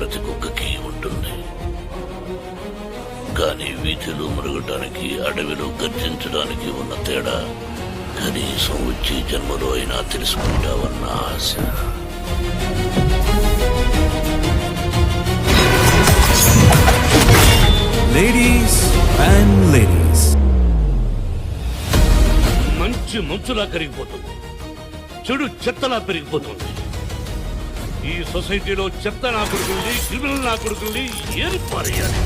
ప్రతి కుక్కకి ఉంటుంది. కానీ వీధిలో మరగటానికి అడవిలో గర్జించడానికి ఉన్న తేడా కనీసం వచ్చే జన్మలో అయినా తెలుసుకుంటావన్న ఆశ. లేడీస్ అండ్ లేడీస్, మంచి మంచులా కరిగిపోతుంది, చెడు చెత్తలా పెరిగిపోతుంది. ఈ సొసైటీలో చెత్త నా కొడుకుల్ని, క్రిమినల్ నా కొడుకుల్ని ఏర్పారయ్యాలి.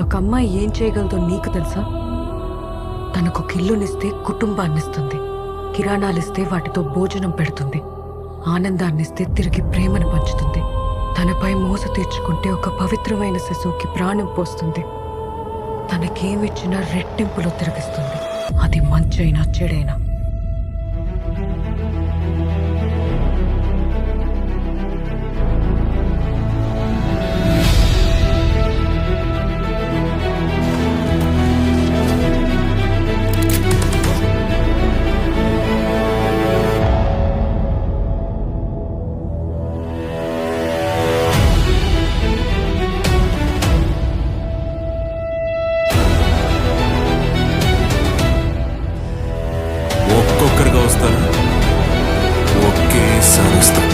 ఒక అమ్మాయి ఏం చేయగలదో నీకు తెలుసా? తనకు ఇల్లునిస్తే కుటుంబాన్నిస్తుంది, కిరాణాలిస్తే వాటితో భోజనం పెడుతుంది, ఆనందాన్నిస్తే తిరిగి ప్రేమను పంచుతుంది, తనపై మోస తీర్చుకుంటే ఒక పవిత్రమైన శిశువుకి ప్రాణం పోస్తుంది, తనకేమిచ్చినా రెట్టింపులో తిరిగిస్తుంది. అది మంచైనా చెడైనా. ఒక్కొక్కరిగా వస్తారు, ఒకేసారి వస్తారు.